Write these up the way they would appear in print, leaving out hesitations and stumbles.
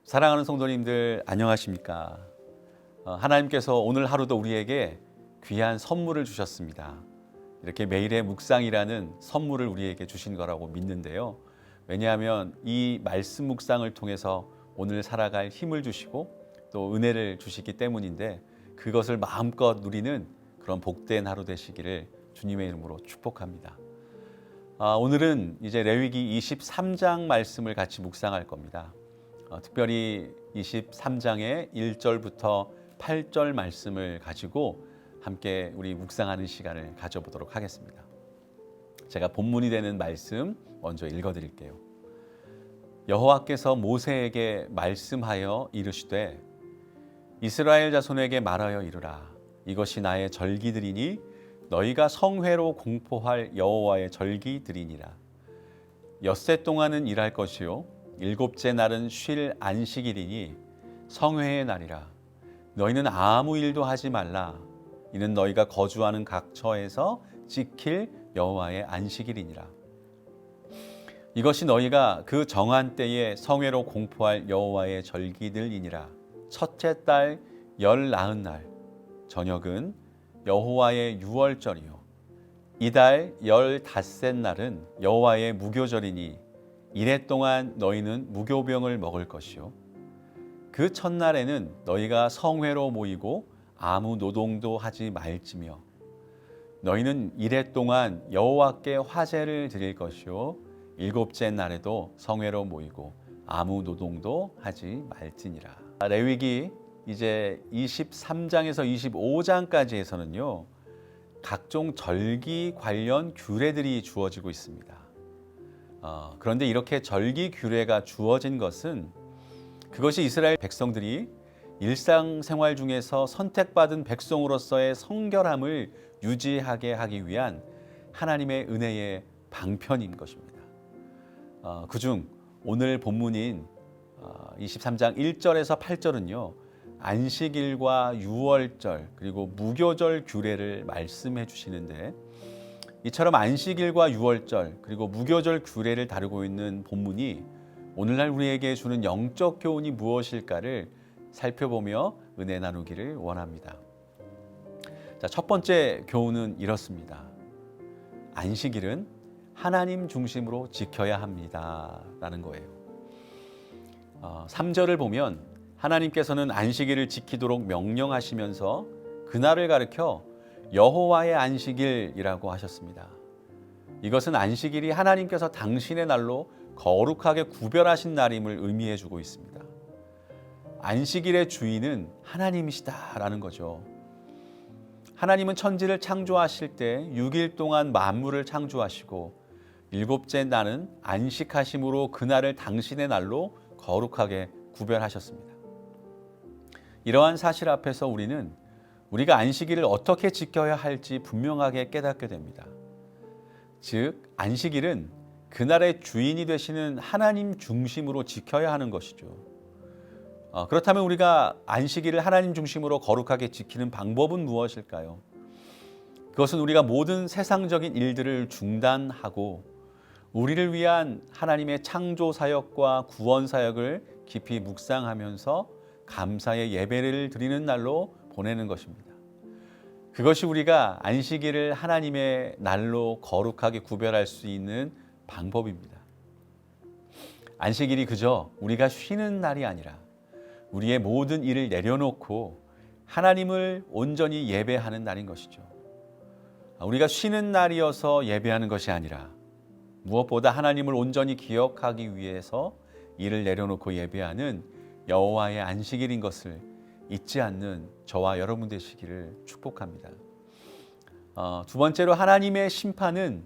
사랑하는 성도님들 안녕하십니까? 하나님께서 오늘 하루도 우리에게 귀한 선물을 주셨습니다. 이렇게 매일의 묵상이라는 선물을 우리에게 주신 거라고 믿는데요. 왜냐하면 이 말씀 묵상을 통해서 오늘 살아갈 힘을 주시고 또 은혜를 주시기 때문인데 그것을 마음껏 누리는 그런 복된 하루 되시기를 주님의 이름으로 축복합니다. 오늘은 이제 레위기 23장 말씀을 같이 묵상할 겁니다. 특별히 23장의 1절부터 8절 말씀을 가지고 함께 우리 묵상하는 시간을 가져보도록 하겠습니다. 제가 본문이 되는 말씀 먼저 읽어드릴게요. 여호와께서 모세에게 말씀하여 이르시되 이스라엘 자손에게 말하여 이르라. 이것이 나의 절기들이니 너희가 성회로 공포할 여호와의 절기들이니라. 엿새 동안은 일할 것이요 일곱째 날은 쉴 안식일이니 성회의 날이라. 너희는 아무 일도 하지 말라. 이는 너희가 거주하는 각 처에서 지킬 여호와의 안식일이니라. 이것이 너희가 그 정한 때에 성회로 공포할 여호와의 절기들이니라. 첫째 달 열나흔 날 저녁은 여호와의 유월절이요 이달 15셋 날은 여호와의 무교절이니 이래 동안 너희는 무교병을 먹을 것이요 그 첫날에는 너희가 성회로 모이고 아무 노동도 하지 말지며 너희는 이래 동안 여호와께 화제를 드릴 것이요 일곱째 날에도 성회로 모이고 아무 노동도 하지 말지니라. 레위기 이제 23장에서 25장까지에서는요 각종 절기 관련 규례들이 주어지고 있습니다. 그런데 이렇게 절기 규례가 주어진 것은 그것이 이스라엘 백성들이 일상생활 중에서 선택받은 백성으로서의 성결함을 유지하게 하기 위한 하나님의 은혜의 방편인 것입니다. 그중 오늘 본문인 23장 1절에서 8절은요 안식일과 유월절 그리고 무교절 규례를 말씀해 주시는데 이처럼 안식일과 유월절 그리고 무교절 규례를 다루고 있는 본문이 오늘날 우리에게 주는 영적 교훈이 무엇일까를 살펴보며 은혜 나누기를 원합니다. 자, 첫 번째 교훈은 이렇습니다. 안식일은 하나님 중심으로 지켜야 합니다 라는 거예요. 3절을 보면 하나님께서는 안식일을 지키도록 명령하시면서 그날을 가리켜 여호와의 안식일이라고 하셨습니다. 이것은 안식일이 하나님께서 당신의 날로 거룩하게 구별하신 날임을 의미해 주고 있습니다. 안식일의 주인은 하나님이시다라는 거죠. 하나님은 천지를 창조하실 때 6일 동안 만물을 창조하시고 일곱째 날은 안식하심으로 그날을 당신의 날로 거룩하게 구별하셨습니다. 이러한 사실 앞에서 우리는 우리가 안식일을 어떻게 지켜야 할지 분명하게 깨닫게 됩니다. 즉, 안식일은 그날의 주인이 되시는 하나님 중심으로 지켜야 하는 것이죠. 그렇다면 우리가 안식일을 하나님 중심으로 거룩하게 지키는 방법은 무엇일까요? 그것은 우리가 모든 세상적인 일들을 중단하고 우리를 위한 하나님의 창조 사역과 구원 사역을 깊이 묵상하면서 감사의 예배를 드리는 날로 보내는 것입니다. 그것이 우리가 안식일을 하나님의 날로 거룩하게 구별할 수 있는 방법입니다. 안식일이 그저 우리가 쉬는 날이 아니라 우리의 모든 일을 내려놓고 하나님을 온전히 예배하는 날인 것이죠. 우리가 쉬는 날이어서 예배하는 것이 아니라 무엇보다 하나님을 온전히 기억하기 위해서 일을 내려놓고 예배하는 여호와의 안식일인 것을 잊지 않는 저와 여러분 되시기를 축복합니다. 두 번째로 하나님의 심판은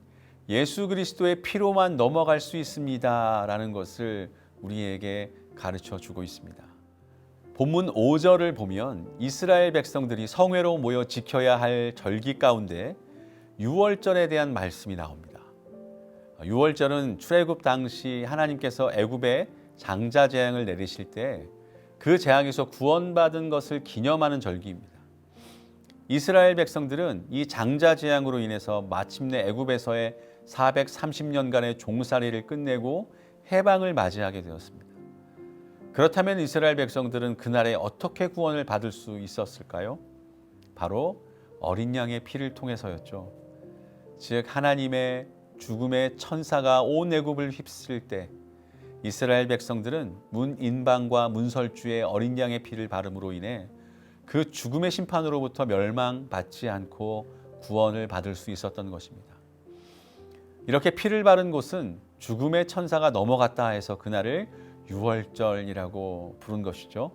예수 그리스도의 피로만 넘어갈 수 있습니다 라는 것을 우리에게 가르쳐 주고 있습니다. 본문 5절을 보면 이스라엘 백성들이 성회로 모여 지켜야 할 절기 가운데 유월절에 대한 말씀이 나옵니다. 유월절은 출애굽 당시 하나님께서 애굽에 장자 재앙을 내리실 때 그 재앙에서 구원받은 것을 기념하는 절기입니다. 이스라엘 백성들은 이 장자 재앙으로 인해서 마침내 애굽에서의 430년간의 종살이를 끝내고 해방을 맞이하게 되었습니다. 그렇다면 이스라엘 백성들은 그날에 어떻게 구원을 받을 수 있었을까요? 바로 어린 양의 피를 통해서였죠. 즉 하나님의 죽음의 천사가 온 애굽을 휩쓸 때 이스라엘 백성들은 문인방과 문설주의 어린 양의 피를 바름으로 인해 그 죽음의 심판으로부터 멸망받지 않고 구원을 받을 수 있었던 것입니다. 이렇게 피를 바른 곳은 죽음의 천사가 넘어갔다 해서 그날을 유월절이라고 부른 것이죠.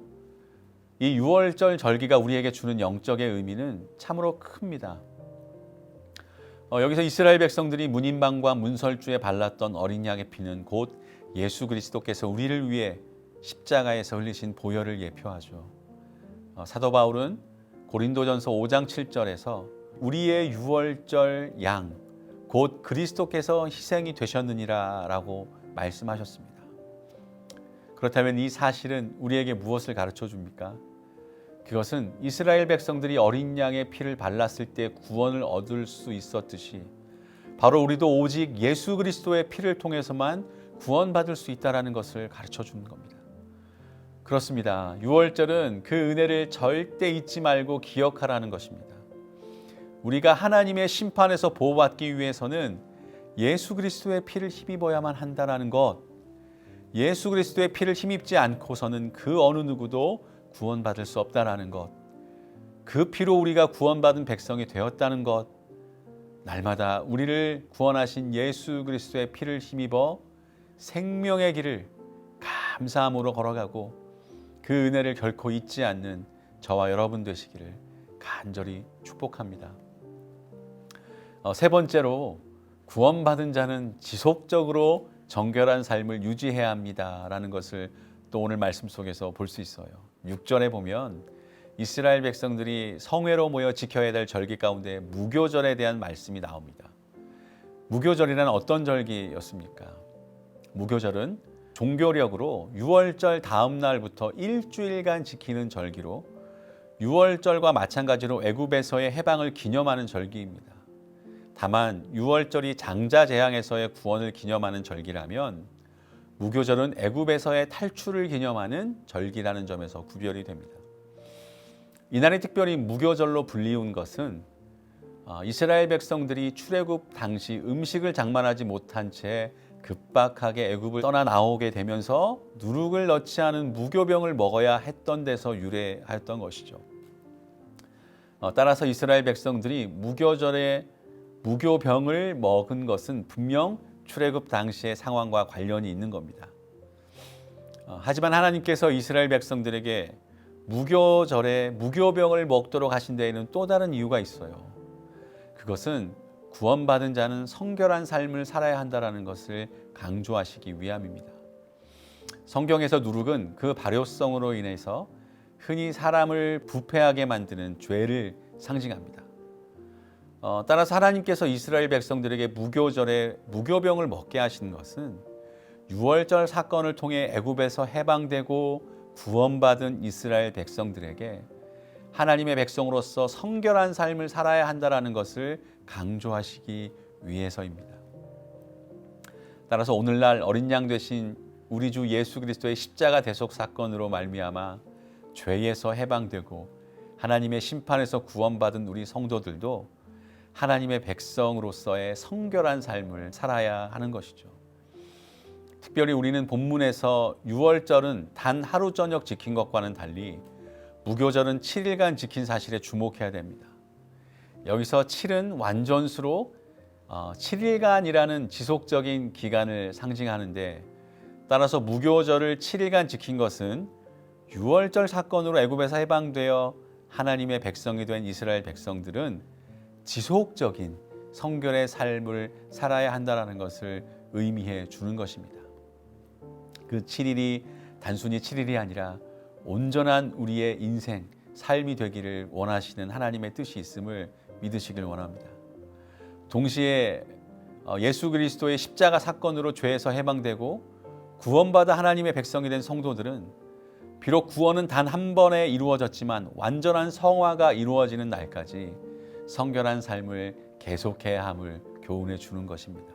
이 유월절 절기가 우리에게 주는 영적의 의미는 참으로 큽니다. 여기서 이스라엘 백성들이 문인방과 문설주에 발랐던 어린 양의 피는 곧 예수 그리스도께서 우리를 위해 십자가에서 흘리신 보혈을 예표하죠. 사도 바울은 고린도전서 5장 7절에서 우리의 유월절 양, 곧 그리스도께서 희생이 되셨느니라 라고 말씀하셨습니다. 그렇다면 이 사실은 우리에게 무엇을 가르쳐 줍니까? 그것은 이스라엘 백성들이 어린 양의 피를 발랐을 때 구원을 얻을 수 있었듯이 바로 우리도 오직 예수 그리스도의 피를 통해서만 구원받을 수 있다는 것을 가르쳐 주는 겁니다. 그렇습니다. 유월절은 그 은혜를 절대 잊지 말고 기억하라는 것입니다. 우리가 하나님의 심판에서 보호받기 위해서는 예수 그리스도의 피를 힘입어야만 한다는 것, 예수 그리스도의 피를 힘입지 않고서는 그 어느 누구도 구원받을 수 없다는 것, 그 피로 우리가 구원받은 백성이 되었다는 것, 날마다 우리를 구원하신 예수 그리스도의 피를 힘입어 생명의 길을 감사함으로 걸어가고 그 은혜를 결코 잊지 않는 저와 여러분 되시기를 간절히 축복합니다. 세 번째로 구원받은 자는 지속적으로 정결한 삶을 유지해야 합니다라는 것을 또 오늘 말씀 속에서 볼 수 있어요. 6절에 보면 이스라엘 백성들이 성회로 모여 지켜야 될 절기 가운데 무교절에 대한 말씀이 나옵니다. 무교절이란 어떤 절기였습니까? 무교절은 종교력으로 유월절 다음 날부터 일주일간 지키는 절기로 유월절과 마찬가지로 애굽에서의 해방을 기념하는 절기입니다. 다만 유월절이 장자재앙에서의 구원을 기념하는 절기라면 무교절은 애굽에서의 탈출을 기념하는 절기라는 점에서 구별이 됩니다. 이날이 특별히 무교절로 불리운 것은 이스라엘 백성들이 출애굽 당시 음식을 장만하지 못한 채 급박하게 애굽을 떠나 나오게 되면서 누룩을 넣지 않은 무교병을 먹어야 했던 데서 유래하였던 것이죠. 따라서 이스라엘 백성들이 무교절에 무교병을 먹은 것은 분명 출애굽 당시의 상황과 관련이 있는 겁니다. 하지만 하나님께서 이스라엘 백성들에게 무교절에 무교병을 먹도록 하신 데에는 또 다른 이유가 있어요. 그것은 구원받은 자는 성결한 삶을 살아야 한다는 것을 강조하시기 위함입니다. 성경에서 누룩은 그 발효성으로 인해서 흔히 사람을 부패하게 만드는 죄를 상징합니다. 따라서 하나님께서 이스라엘 백성들에게 무교절에 무교병을 먹게 하시는 것은 유월절 사건을 통해 애굽에서 해방되고 구원받은 이스라엘 백성들에게 하나님의 백성으로서 성결한 삶을 살아야 한다는 것을 강조하시기 위해서입니다. 따라서 오늘날 어린 양 되신 우리 주 예수 그리스도의 십자가 대속 사건으로 말미암아 죄에서 해방되고 하나님의 심판에서 구원받은 우리 성도들도 하나님의 백성으로서의 성결한 삶을 살아야 하는 것이죠. 특별히 우리는 본문에서 유월절은 단 하루 저녁 지킨 것과는 달리 무교절은 7일간 지킨 사실에 주목해야 됩니다. 여기서 7은 완전수로 7일간이라는 지속적인 기간을 상징하는데, 따라서 무교절을 7일간 지킨 것은 유월절 사건으로 애굽에서 해방되어 하나님의 백성이 된 이스라엘 백성들은 지속적인 성결의 삶을 살아야 한다는 것을 의미해 주는 것입니다. 그 7일이 단순히 7일이 아니라 온전한 우리의 인생, 삶이 되기를 원하시는 하나님의 뜻이 있음을 믿으시길 원합니다. 동시에 예수 그리스도의 십자가 사건으로 죄에서 해방되고 구원받아 하나님의 백성이 된 성도들은 비록 구원은 단 한 번에 이루어졌지만 완전한 성화가 이루어지는 날까지 성결한 삶을 계속해야 함을 교훈해 주는 것입니다.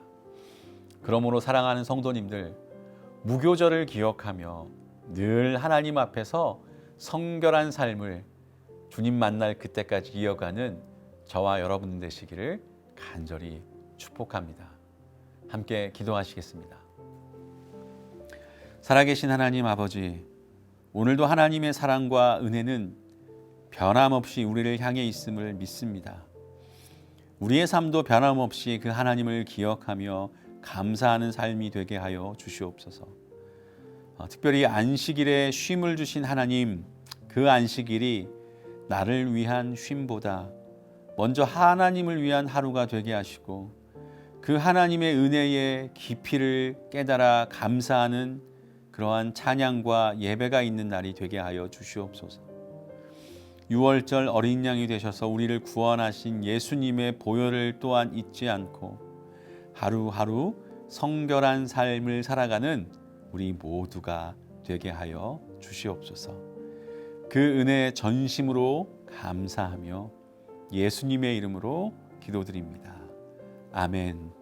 그러므로 사랑하는 성도님들, 무교절을 기억하며 늘 하나님 앞에서 성결한 삶을 주님 만날 그때까지 이어가는 저와 여러분 되시기를 간절히 축복합니다. 함께 기도하시겠습니다. 살아계신 하나님 아버지, 오늘도 하나님의 사랑과 은혜는 변함없이 우리를 향해 있음을 믿습니다. 우리의 삶도 변함없이 그 하나님을 기억하며 감사하는 삶이 되게 하여 주시옵소서. 특별히 안식일에 쉼을 주신 하나님, 그 안식일이 나를 위한 쉼보다 먼저 하나님을 위한 하루가 되게 하시고 그 하나님의 은혜의 깊이를 깨달아 감사하는 그러한 찬양과 예배가 있는 날이 되게 하여 주시옵소서. 6월절 어린 양이 되셔서 우리를 구원하신 예수님의 보혈을 또한 잊지 않고 하루하루 성결한 삶을 살아가는 우리 모두가 되게 하여 주시옵소서. 그 은혜 전심으로 감사하며 예수님의 이름으로 기도드립니다. 아멘.